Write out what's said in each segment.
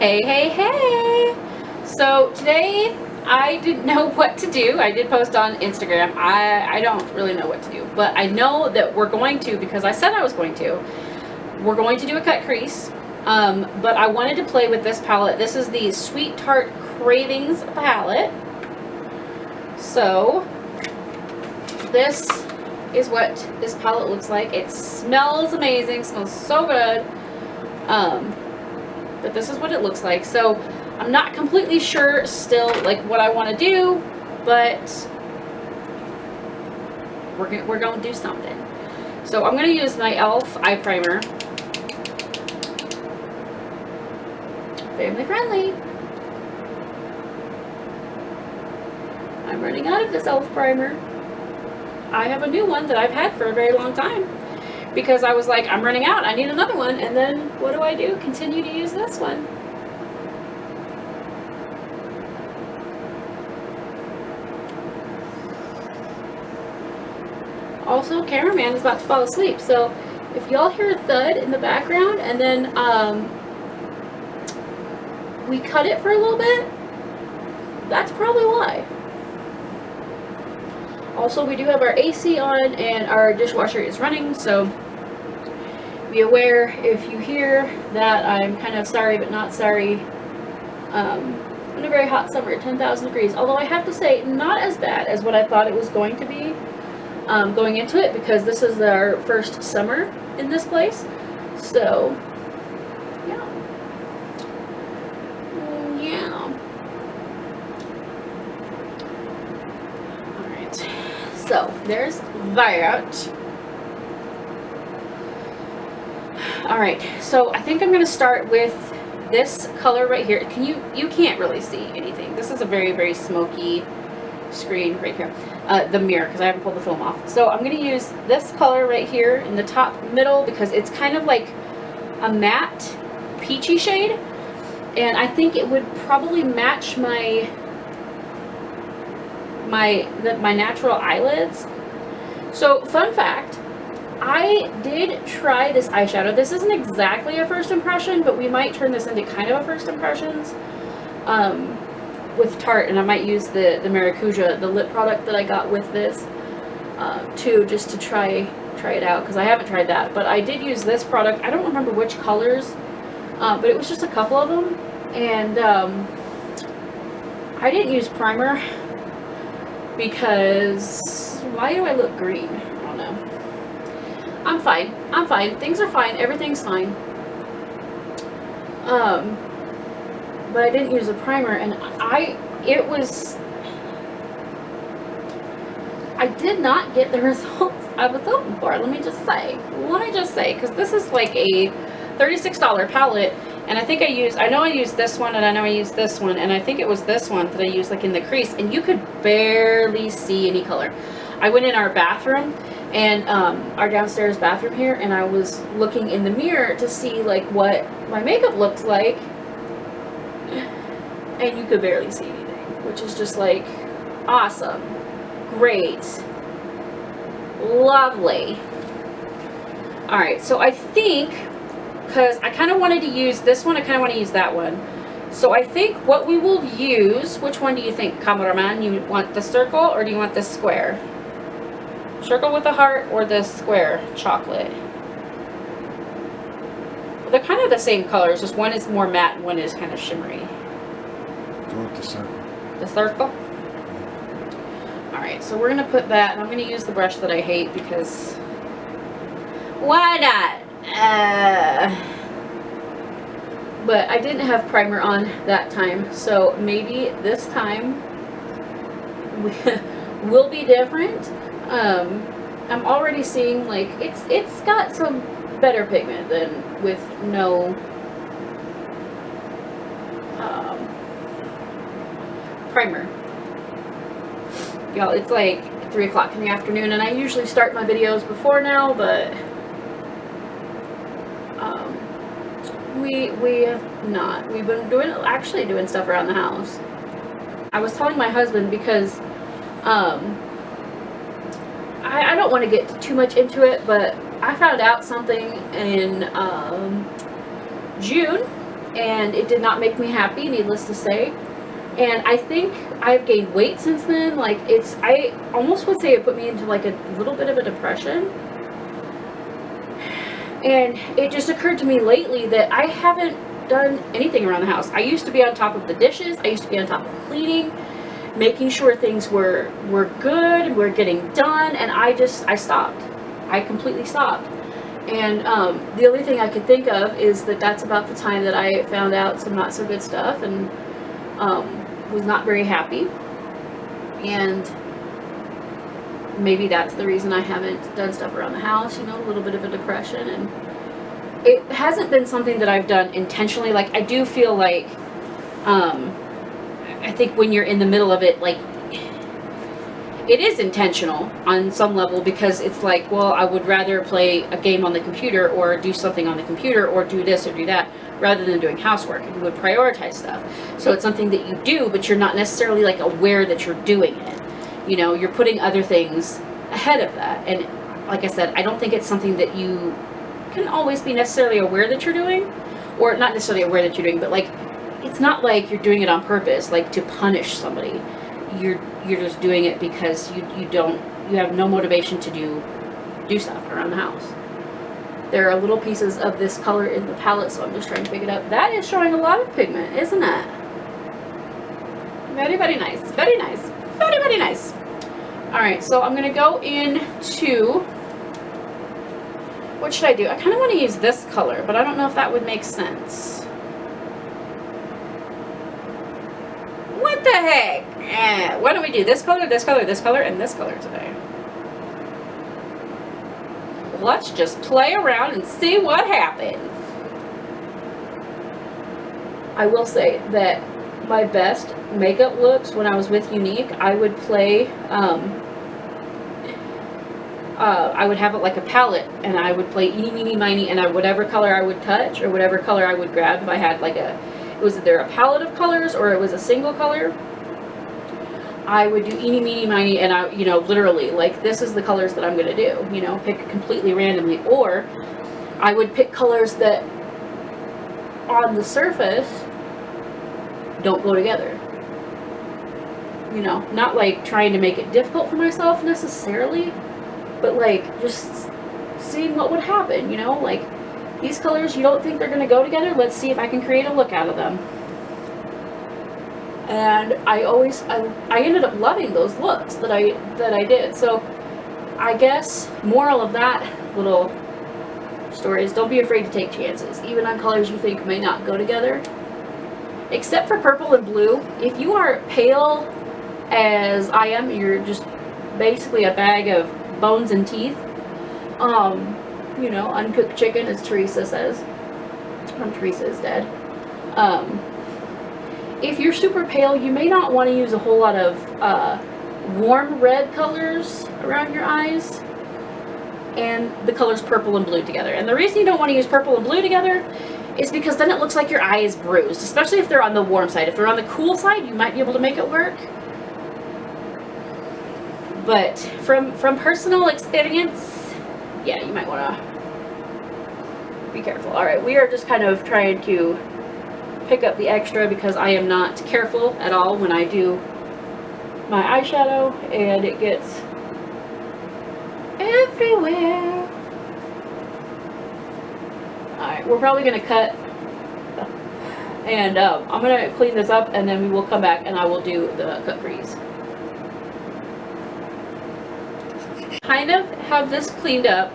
Hey! So today I didn't know what to do. I did post on Instagram. I don't really know what to do, but I know that we're going to, because I said I was going to, we're going to do a cut crease. But I wanted to play with this palette. This is the Sweet Tarte Cravings palette. So this is what this palette looks like. It smells amazing, smells so good. But this is what it looks like. So I'm not completely sure still like what I want to do, but we're going to do something. So I'm going to use my e.l.f. eye primer. Family friendly. I'm running out of this e.l.f. primer. I have a new one that I've had for a very long time because I was like, I'm running out, I need another one, and then what do? Continue to use this one. Also, cameraman is about to fall asleep, so if y'all hear a thud in the background and then we cut it for a little bit, that's probably why. Also, we do have our AC on and our dishwasher is running, so be aware if you hear that. I'm kind of sorry but not sorry. In a very hot summer, 10,000 degrees, although I have to say not as bad as what I thought it was going to be going into it, because this is our first summer in this place. So yeah. So there's that. Alright, so I think I'm going to start with this color right here. You can't really see anything. This is a very, very smoky screen right here. The mirror, because I haven't pulled the film off. So I'm going to use this color right here in the top middle because it's kind of like a matte peachy shade. And I think it would probably match my natural eyelids. So fun fact, I did try this eyeshadow. This isn't exactly a first impression, but we might turn this into kind of a first impressions with Tarte, and I might use the Maracuja, the lip product that I got with this too, just to try it out, because I haven't tried that. But I did use this product. I don't remember which colors, but it was just a couple of them, and I didn't use primer because why do I look green? I don't know. I'm fine. Things are fine. Everything's fine. But I didn't use a primer, and I did not get the results I was hoping for. Let me just say, because this is like a $36 palette, and I know I used this one, and I know I used this one, and I think it was this one that I used like in the crease, and you could barely see any color. I went in our bathroom, and our downstairs bathroom here, and I was looking in the mirror to see like what my makeup looked like, and you could barely see anything, which is just like awesome, great, lovely. Alright, so I think, because I kind of wanted to use this one, I kind of want to use that one. So I think what we will use, which one do you think, cameraman? You want the circle or do you want the square? Circle with a heart or the square chocolate? Well, they're kind of the same colors, just one is more matte and one is kind of shimmery. Go with the circle. The circle? Alright, so we're going to put that, and I'm going to use the brush that I hate because why not? But I didn't have primer on that time, so maybe this time will be different. I'm already seeing like it's got some better pigment than with no primer. Y'all, it's like 3 o'clock in the afternoon, and I usually start my videos before now, but we have not. We've been actually doing stuff around the house. I was telling my husband because I don't want to get too much into it, but I found out something in June and it did not make me happy, needless to say. And I think I've gained weight since then. Like, I almost would say it put me into like a little bit of a depression. And it just occurred to me lately that I haven't done anything around the house. I used to be on top of the dishes. I used to be on top of cleaning, making sure things were good, were getting done, and I stopped. I completely stopped. And the only thing I could think of is that that's about the time that I found out some not so good stuff, and was not very happy. And maybe that's the reason I haven't done stuff around the house, you know, a little bit of a depression. And it hasn't been something that I've done intentionally. Like, I do feel like, I think when you're in the middle of it, like, it is intentional on some level, because it's like, well, I would rather play a game on the computer or do something on the computer or do this or do that rather than doing housework. And you would prioritize stuff. So it's something that you do, but you're not necessarily like aware that you're doing it. You know, you're putting other things ahead of that. And like I said, I don't think it's something that you can always be necessarily aware that you're doing, or not necessarily aware that you're doing, but like, it's not like you're doing it on purpose, like to punish somebody. You're just doing it because you have no motivation to do stuff around the house. There are little pieces of this color in the palette, so I'm just trying to pick it up. That is showing a lot of pigment, isn't it? Very, very nice. Very nice. Very, very nice. Alright, so I'm going to go into... What should I do? I kind of want to use this color, but I don't know if that would make sense. What the heck? Why don't we do this color, this color, this color, and this color today? Let's just play around and see what happens. I will say that my best makeup looks when I was with Unique, I would play, I would have it like a palette, and I would play eeny, meeny, miny, and whatever color I would touch, or whatever color I would grab, if I had like it was either a palette of colors, or it was a single color, I would do eeny, meeny, miny, and I, you know, literally, like, this is the colors that I'm going to do, you know, pick completely randomly. Or I would pick colors that on the surface don't go together. You know, not like trying to make it difficult for myself necessarily, but like just seeing what would happen, you know, like these colors, you don't think they're going to go together? Let's see if I can create a look out of them. And I ended up loving those looks that I did. So I guess moral of that little story is, don't be afraid to take chances, even on colors you think may not go together. Except for purple and blue. If you are pale as I am, you're just basically a bag of bones and teeth. You know, uncooked chicken, as Teresa says. Teresa is dead. If you're super pale, you may not want to use a whole lot of warm red colors around your eyes, and the colors purple and blue together. And the reason you don't want to use purple and blue together is because then it looks like your eye is bruised, especially if they're on the warm side. If they're on the cool side, you might be able to make it work. But from personal experience, yeah, you might want to be careful. Alright, we are just kind of trying to pick up the extra because I am not careful at all when I do my eyeshadow, and it gets everywhere. Alright, we're probably going to cut, and I'm going to clean this up, and then we will come back and I will do the cut crease. Kind of have this cleaned up.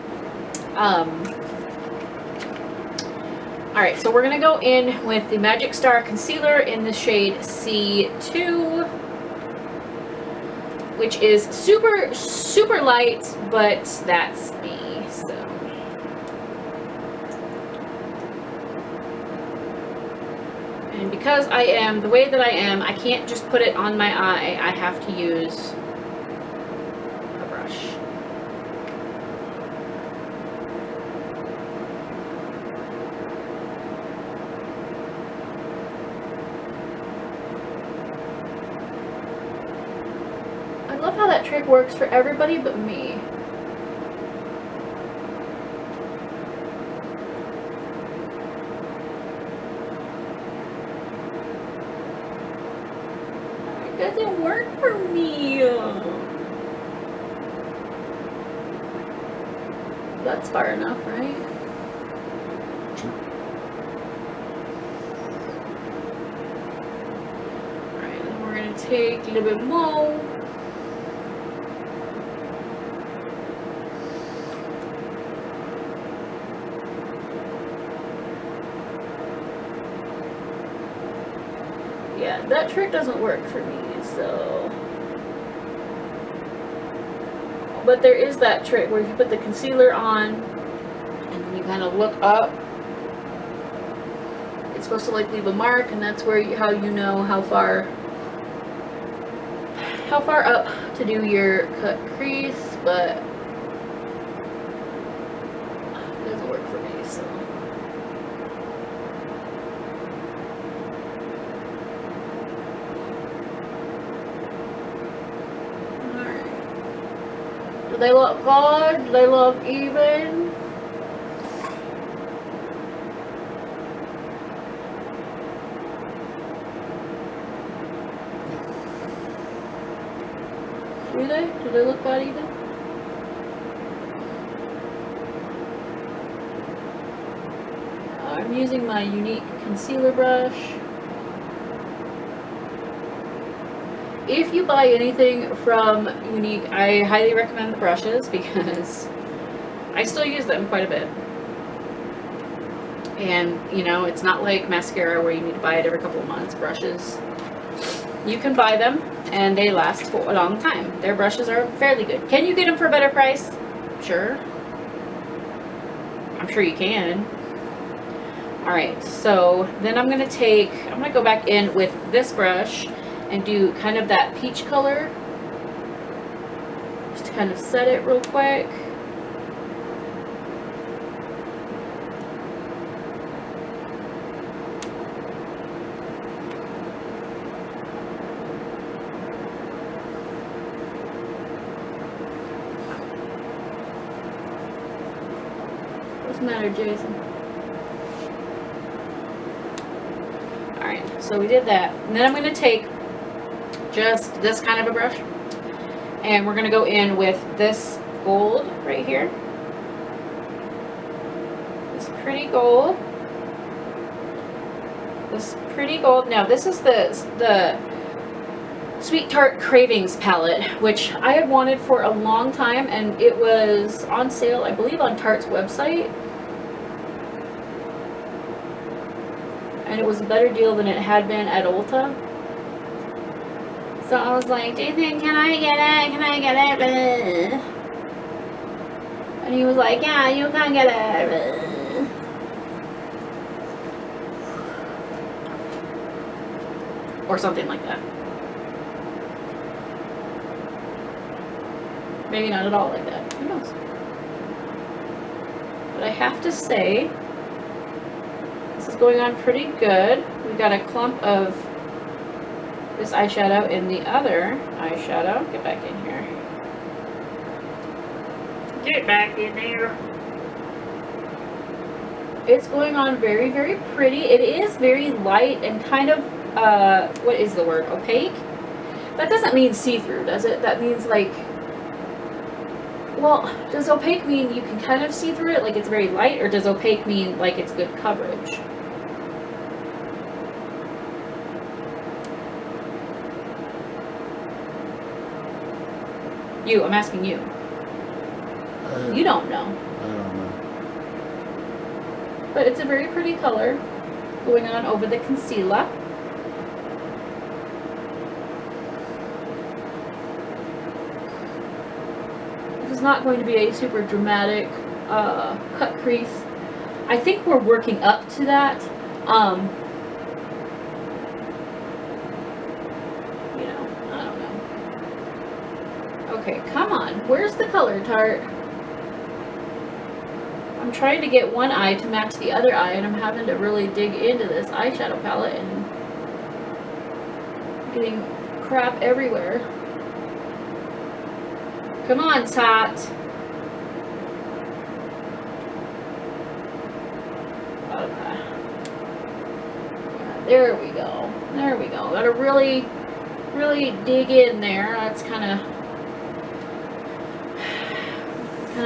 Alright, so we're going to go in with the Magic Star Concealer in the shade C2, which is super, super light, but that's me, so. And because I am the way that I am, I can't just put it on my eye. I have to use a brush. I love how that trick works for everybody but me. doesn't work for me. That's far enough, right? Sure. Alright, then we're gonna take a little bit more. Yeah, that trick doesn't work for me, so. But there is that trick where if you put the concealer on and you kind of look up, it's supposed to like leave a mark, and that's where how you know how far up to do your cut crease, but it doesn't work for me, so. Do they look good? Do they look even? Do they? Do they look that even? I'm using my Unique concealer brush. If you buy anything from Unique, I highly recommend the brushes because I still use them quite a bit. And, you know, it's not like mascara where you need to buy it every couple of months. Brushes, you can buy them and they last for a long time. Their brushes are fairly good. Can you get them for a better price? Sure. I'm sure you can. Alright, so then I'm going to go back in with this brush and do kind of that peach color, just to kind of set it real quick. What's the matter, Jason? Alright, so we did that. And then I'm going to take just this kind of a brush, and we're going to go in with this gold right here, this pretty gold, now this is the Sweet Tarte Cravings palette, which I had wanted for a long time, and it was on sale, I believe, on Tarte's website, and it was a better deal than it had been at Ulta. So I was like, Jason, can I get it? Can I get it? And he was like, yeah, you can get it. Or something like that. Maybe not at all like that. Who knows? But I have to say, this is going on pretty good. We got a clump of this eyeshadow in the other eyeshadow. Get back in here. Get back in there. It's going on very, very pretty. It is very light and kind of, what is the word? Opaque? That doesn't mean see-through, does it? That means like, well, does opaque mean you can kind of see through it, like it's very light, or does opaque mean like it's good coverage? You, I'm asking you. You don't know. I don't know. But it's a very pretty color going on over the concealer. This is not going to be a super dramatic cut crease. I think we're working up to that. You know, I don't know. Okay, come on. Where's the color, Tarte? I'm trying to get one eye to match the other eye, and I'm having to really dig into this eyeshadow palette and getting crap everywhere. Come on, Tarte. Okay. Yeah, there we go. There we go. Gotta really really dig in there. That's kind of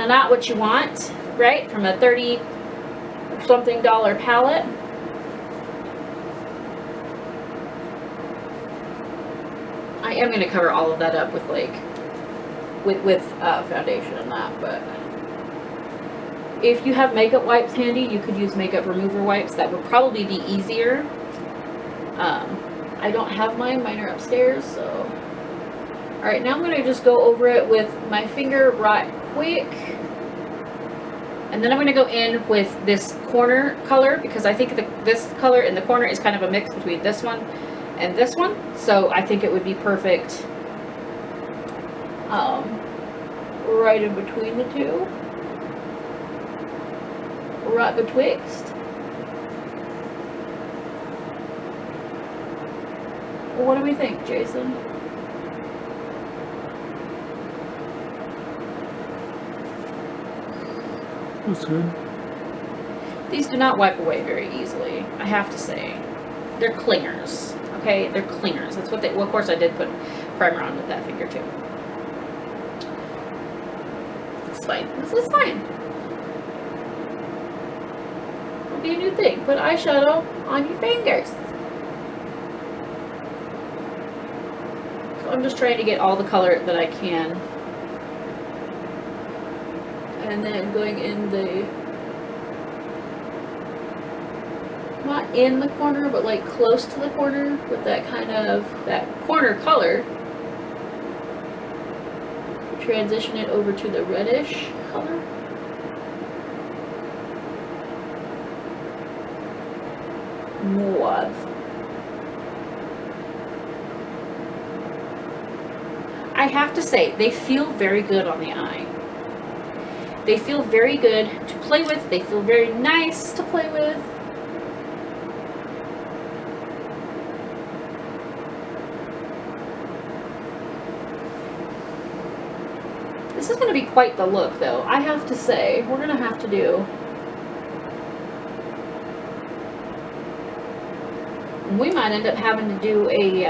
not what you want, right? From a 30 something dollar palette. I am going to cover all of that up with like with foundation and that, but if you have makeup wipes handy, you could use makeup remover wipes. That would probably be easier. I don't have mine are upstairs, so. All right, now I'm going to just go over it with my finger right quick. And then I'm going to go in with this corner color, because I think this color in the corner is kind of a mix between this one and this one. So I think it would be perfect right in between the two. Right betwixt. Well, what do we think, Jason? That's good. These do not wipe away very easily, I have to say. They're clingers, okay? They're clingers. That's what they, well, of course I did put primer on with that finger too. It's fine. This is fine. It'll be a new thing. Put eyeshadow on your fingers. So I'm just trying to get all the color that I can. And then going in the, not in the corner, but like close to the corner with that kind of, that corner color. Transition it over to the reddish color. Mauve. I have to say, they feel very good on the eye. They feel very good to play with. They feel very nice to play with. This is going to be quite the look, though. I have to say, we're going to have to do. We might end up having to do a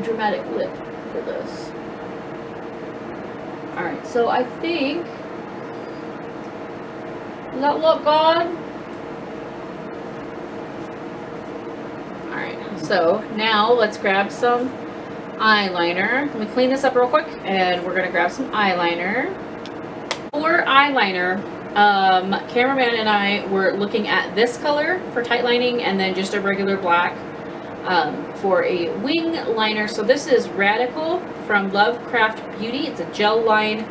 dramatic lip for this. Alright, so I think, does that look good? Alright, so now let's grab some eyeliner. Let me clean this up real quick, and we're gonna grab some eyeliner. For eyeliner, cameraman and I were looking at this color for tight lining, and then just a regular black for a wing liner. So this is Radical from Lovecraft Beauty. It's a gel line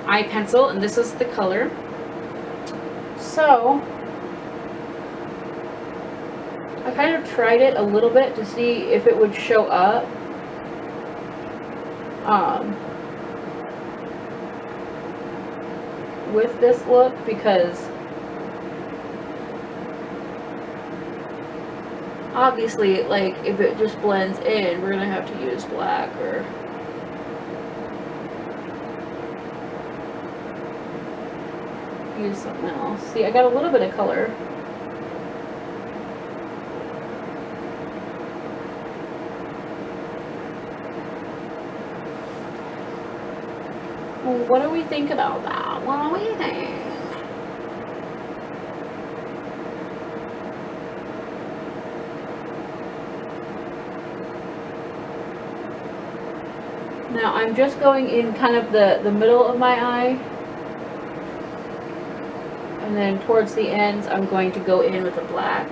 eye pencil, and this is the color. So I kind of tried it a little bit to see if it would show up. With this look, because obviously, like, if it just blends in, we're gonna have to use black or use something else. See, I got a little bit of color. Well, what do we think about that? What do we think? Now I'm just going in kind of the middle of my eye, and then towards the ends I'm going to go in with a black.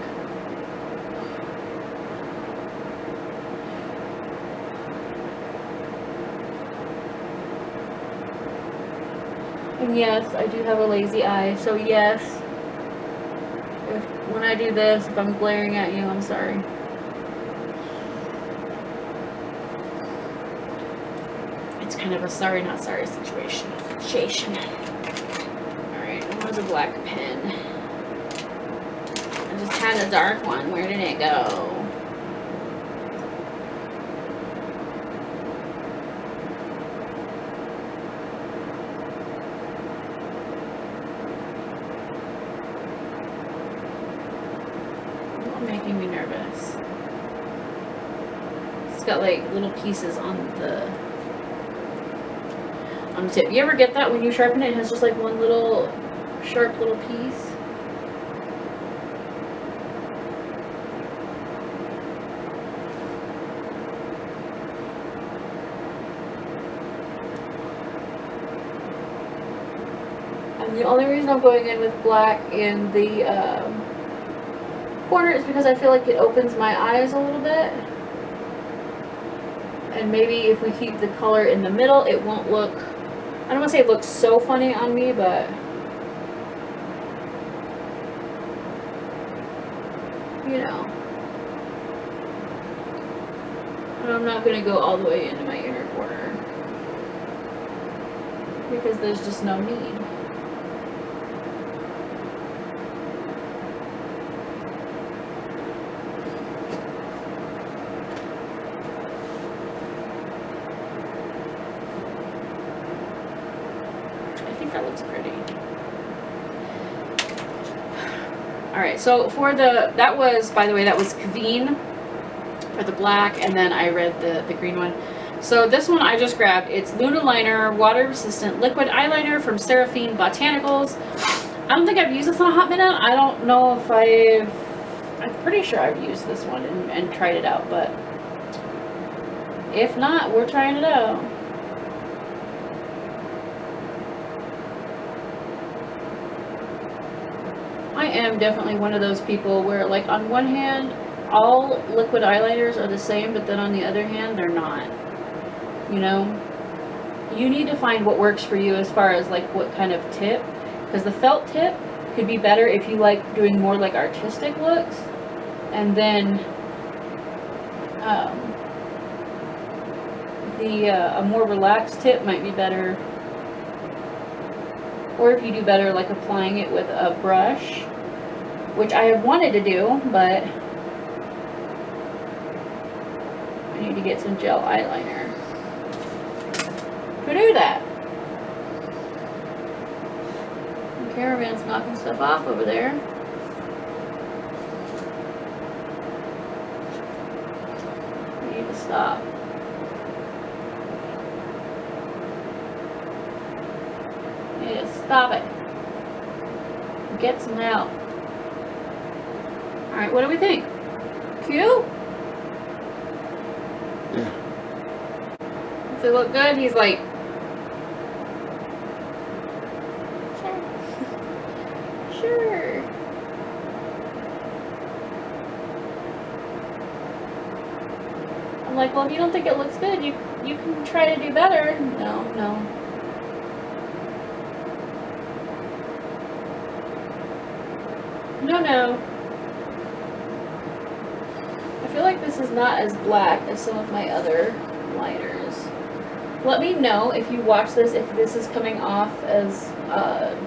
And yes, I do have a lazy eye, so yes, when I do this, if I'm glaring at you, I'm sorry. It's kind of a sorry not sorry situation. Alright, where's a black pen? I just had a dark one. Where did it go? making me nervous. It's got like little pieces on the tip. You ever get that when you sharpen it? It has just like one little sharp little piece. And the only reason I'm going in with black in the corner is because I feel like it opens my eyes a little bit. And maybe if we keep the color in the middle, it won't look, I don't want to say it looks so funny on me, but you know. And I'm not going to go all the way into my inner corner because there's just no need. That looks pretty. Alright, so for that was, by the way, that was Kveen for the black, and then I read the green one. So this one I just grabbed. It's Luna Liner Water Resistant Liquid Eyeliner from Seraphine Botanicals. I don't think I've used this in a hot minute. I don't know if I'm pretty sure I've used this one and tried it out, but if not, we're trying it out. I am definitely one of those people where, like, on one hand, all liquid eyeliners are the same, but then on the other hand, they're not. You know? You need to find what works for you as far as, like, what kind of tip. Because the felt tip could be better if you like doing more, like, artistic looks. And then, a more relaxed tip might be better. Or if you do better, like, applying it with a brush, which I have wanted to do, but I need to get some gel eyeliner to do that. The cameraman's knocking stuff off over there. I need to stop. Stop it. Get some help. Alright, what do we think? Cute? Yeah. Does it look good? He's like, sure. Sure. I'm like, well, if you don't think it looks good, you can try to do better. No. No. I feel like this is not as black as some of my other liners. Let me know if you watch this, if this is coming off as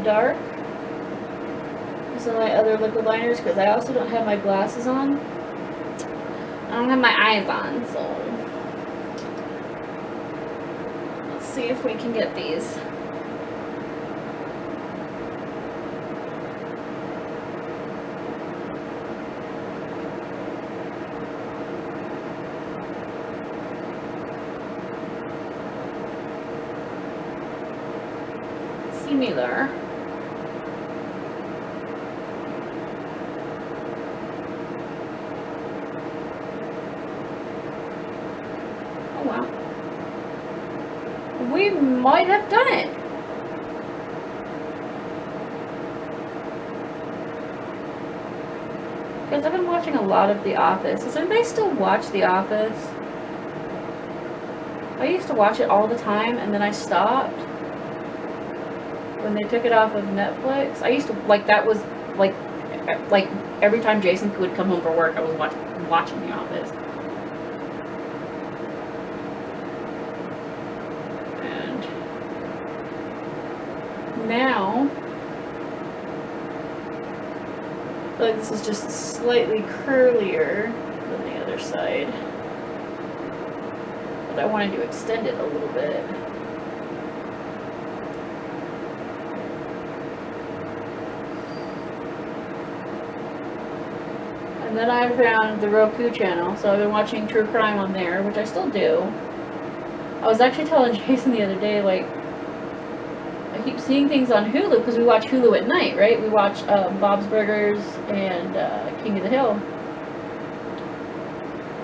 dark as some of my other liquid liners, because I also don't have my glasses on. I don't have my eyes on, so let's see if we can get these. Similar. Oh wow. We might have done it. Because I've been watching a lot of The Office. Does anybody still watch The Office? I used to watch it all the time and then I stopped when they took it off of Netflix. I used to, like, that was, like every time Jason would come home from work, I was watching The Office. And now, I feel like this is just slightly curlier than the other side. But I wanted to extend it a little bit. And then I found the Roku channel, so I've been watching true crime on there, which I still do. I was actually telling Jason the other day, like, I keep seeing things on Hulu, because we watch Hulu at night, right? We watch Bob's Burgers and King of the Hill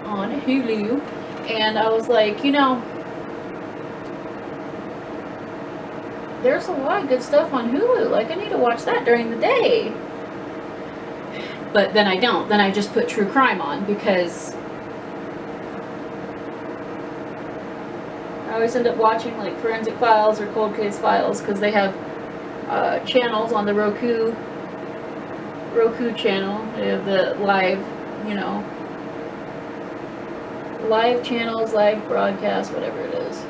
on Hulu. And I was like, you know, there's a lot of good stuff on Hulu. Like, I need to watch that during the day. But then I don't. Then I just put true crime on, because I always end up watching like Forensic Files or Cold Case Files, because they have channels on the Roku channel. They have the live, you know, live channels, live broadcast, whatever it is.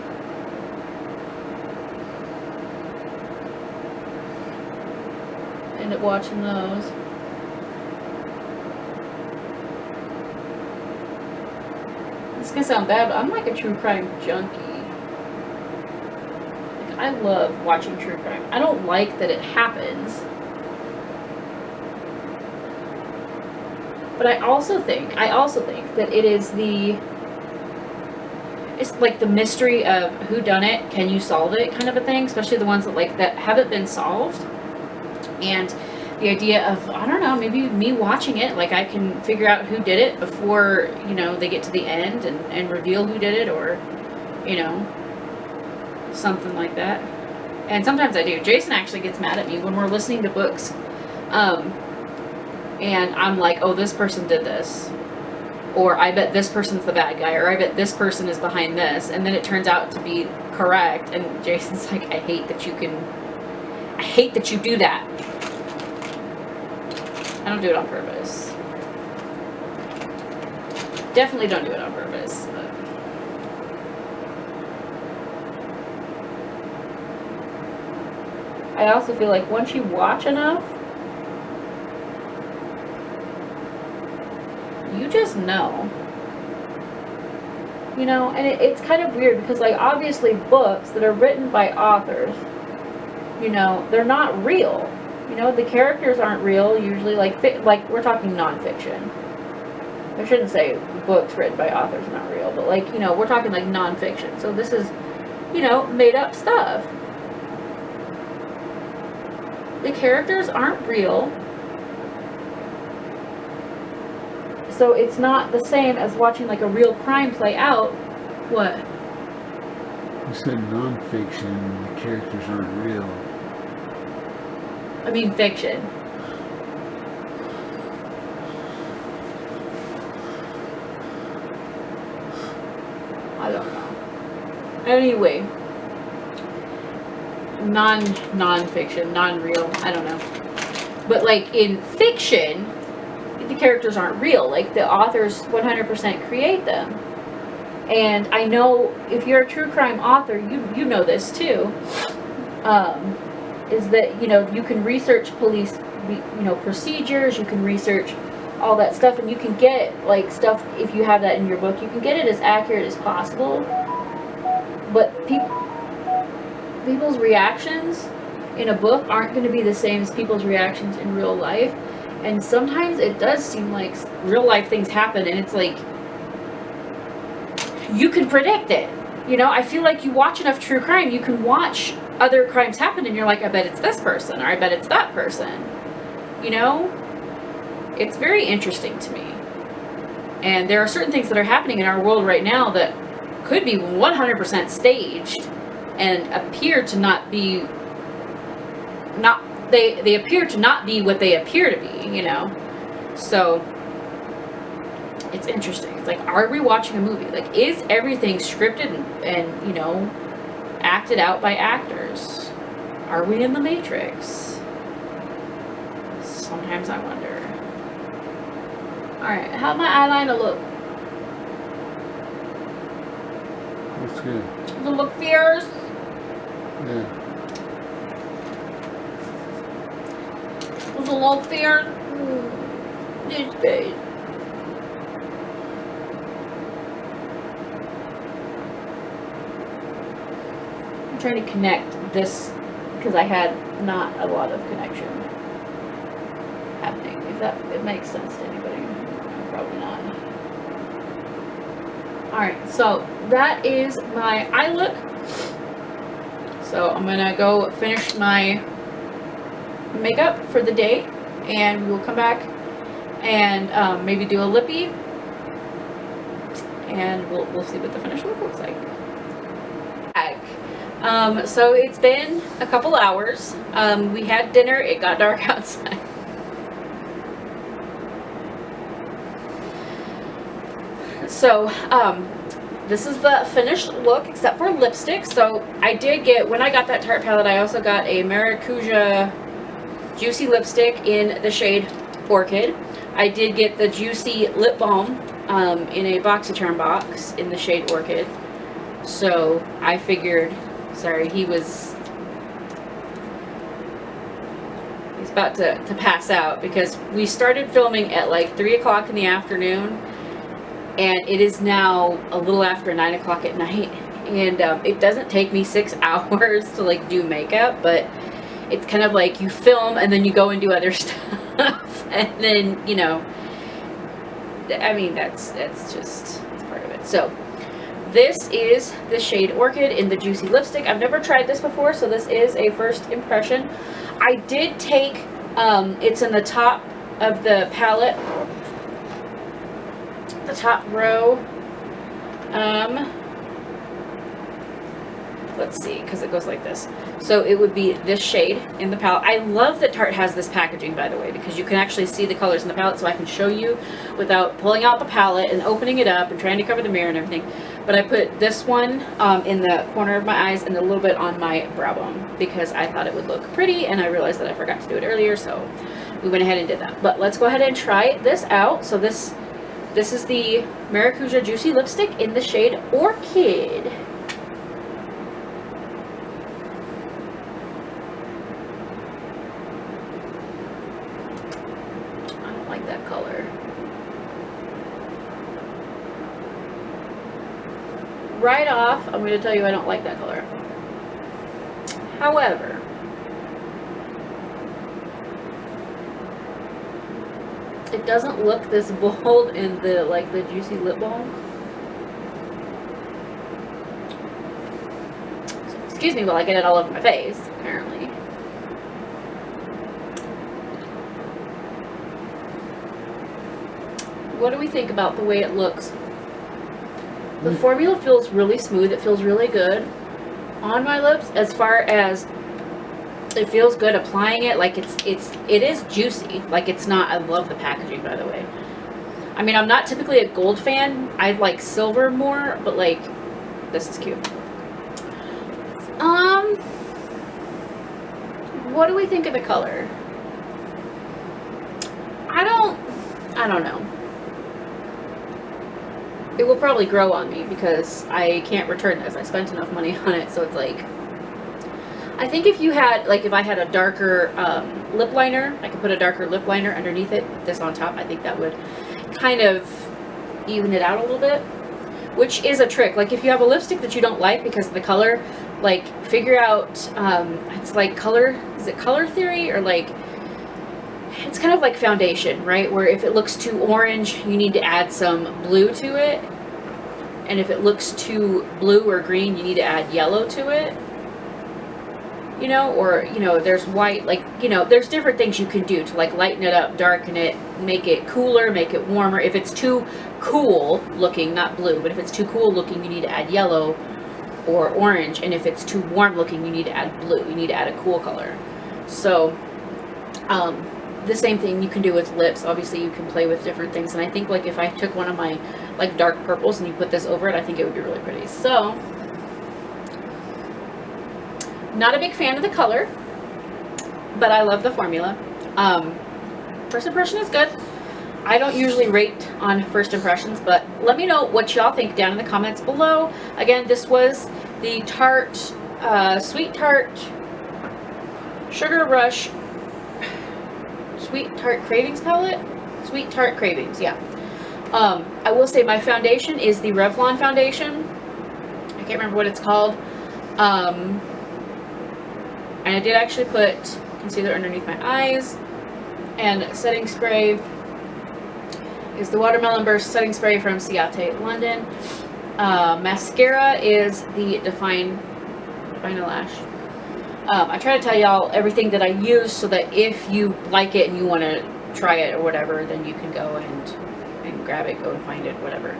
End up watching those. It's gonna sound bad, but I'm like a true crime junkie. Like, I love watching true crime. I don't like that it happens, but I also think that it's like the mystery of who done it, can you solve it, kind of a thing. Especially the ones that haven't been solved, and the idea of, I don't know, maybe me watching it, like I can figure out who did it before, you know, they get to the end and reveal who did it, or, you know, something like that. And sometimes I do. Jason actually gets mad at me when we're listening to books, and I'm like, oh, this person did this, or I bet this person's the bad guy, or I bet this person is behind this, and then it turns out to be correct, and Jason's like, I hate that you do that. I don't do it on purpose. Definitely don't do it on purpose. But I also feel like once you watch enough, you just know. You know, and it's kind of weird, because like obviously books that are written by authors, you know, they're not real. You know, the characters aren't real usually. Like we're talking nonfiction. I shouldn't say books written by authors are not real, but like, you know, we're talking like nonfiction. So this is, you know, made up stuff. The characters aren't real. So it's not the same as watching like a real crime play out. What? You said nonfiction, the characters aren't real. I mean fiction. I don't know. Anyway. Non-fiction, non-real, I don't know. But like in fiction, the characters aren't real. Like the authors 100% create them. And I know if you're a true crime author, you know this too. Is that, you know, you can research police, you know, procedures, you can research all that stuff, and you can get, like, stuff, if you have that in your book, you can get it as accurate as possible. But people's reactions in a book aren't going to be the same as people's reactions in real life. And sometimes it does seem like real life things happen, and it's like, you can predict it. You know, I feel like you watch enough true crime, you can watch other crimes happen, and you're like, I bet it's this person, or I bet it's that person. You know? It's very interesting to me. And there are certain things that are happening in our world right now that could be 100% staged and appear to not be, they appear to not be what they appear to be, you know? So it's interesting. It's like, are we watching a movie? Like, is everything scripted and you know, acted out by actors? Are we in the Matrix? Sometimes I wonder. Alright, how'd my eyeliner look? Looks good. Does it look fierce? Yeah. Does it look fierce? This face. I'm trying to connect this because I had not a lot of connection happening. If it makes sense to anybody. probably not. Alright, so that is my eye look. So I'm gonna go finish my makeup for the day, and we will come back and maybe do a lippy, and we'll see what the finished look looks like. So it's been a couple hours. We had dinner, it got dark outside. So, this is the finished look except for lipstick. So I did get, when I got that Tarte palette, I also got a Maracuja Juicy lipstick in the shade Orchid. I did get the Juicy lip balm in a BoxyCharm box in the shade Orchid. So I figured, sorry, he's about to pass out because we started filming at like 3 o'clock in the afternoon. And it is now a little after 9 o'clock at night, and it doesn't take me 6 hours to like do makeup, but it's kind of like you film and then you go and do other stuff, and then, you know, I mean, that's part of it. So this is the shade Orchid in the Juicy lipstick. I've never tried this before, so this is a first impression. I did take, it's in the top of the palette, the top row. Let's see, because it goes like this. So it would be this shade in the palette. I love that Tarte has this packaging, by the way, because you can actually see the colors in the palette, so I can show you without pulling out the palette and opening it up and trying to cover the mirror and everything. But I put this one in the corner of my eyes and a little bit on my brow bone because I thought it would look pretty, and I realized that I forgot to do it earlier, so we went ahead and did that. But let's go ahead and try this out. So this is the Maracuja Juicy lipstick in the shade Orchid. I don't like that color. Right off, I'm going to tell you I don't like that color. However, it doesn't look this bold in the the Juicy lip balm. So, excuse me while I get it all over my face, apparently. What do we think about the way it looks? The formula feels really smooth. It feels really good on my lips as far as it feels good applying it. Like it is juicy. Like it's not, I love the packaging, by the way. I mean, I'm not typically a gold fan. I like silver more, but like this is cute. What do we think of the color? I don't know. It will probably grow on me because I can't return this. I spent enough money on it, so it's like, I think if you had, like if I had a darker lip liner, I could put a darker lip liner underneath it, put this on top. I think that would kind of even it out a little bit, which is a trick. Like if you have a lipstick that you don't like because of the color, like figure out, it's like color, is it color theory, or like, it's kind of like foundation, right? Where if it looks too orange, you need to add some blue to it. And if it looks too blue or green, you need to add yellow to it. You know, or, you know, there's white, like, you know, there's different things you can do to like lighten it up, darken it, make it cooler, make it warmer. If it's too cool looking, not blue, but if it's too cool looking, you need to add yellow or orange. And if it's too warm looking, you need to add blue. You need to add a cool color. So, the same thing you can do with lips. Obviously you can play with different things, and I think like if I took one of my like dark purples and you put this over it, I think it would be really pretty. So not a big fan of the color, but I love the formula. First impression is good. I don't usually rate on first impressions, but let me know what y'all think down in the comments below. Again, this was the Tarte Sweet Tarte Sugar Rush Sweet Tarte Cravings palette. Sweet Tarte Cravings, yeah. I will say my foundation is the Revlon foundation. I can't remember what it's called. And I did actually put concealer underneath my eyes and setting spray is the Watermelon Burst Setting Spray from Ciate, London. Mascara is the Define a Lash. I try to tell y'all everything that I use so that if you like it and you want to try it or whatever, then you can go and grab it, go and find it, whatever.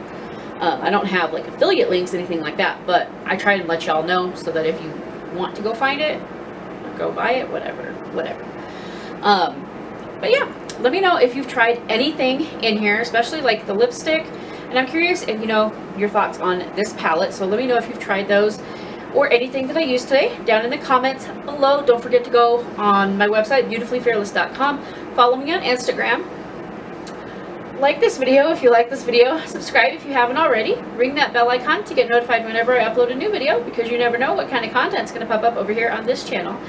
I don't have like affiliate links, anything like that, but I try and let y'all know so that if you want to go find it, go buy it, whatever. But yeah, let me know if you've tried anything in here, especially like the lipstick. And I'm curious if you know your thoughts on this palette. So let me know if you've tried those or anything that I used today down in the comments below. Don't forget to go on my website, beautifullyfearless.com. Follow me on Instagram. Like this video if you like this video. Subscribe if you haven't already. Ring that bell icon to get notified whenever I upload a new video, because you never know what kind of content's going to pop up over here on this channel.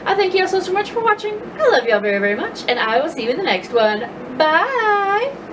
I thank you all so much for watching. I love y'all very, very much, and I will see you in the next one. Bye!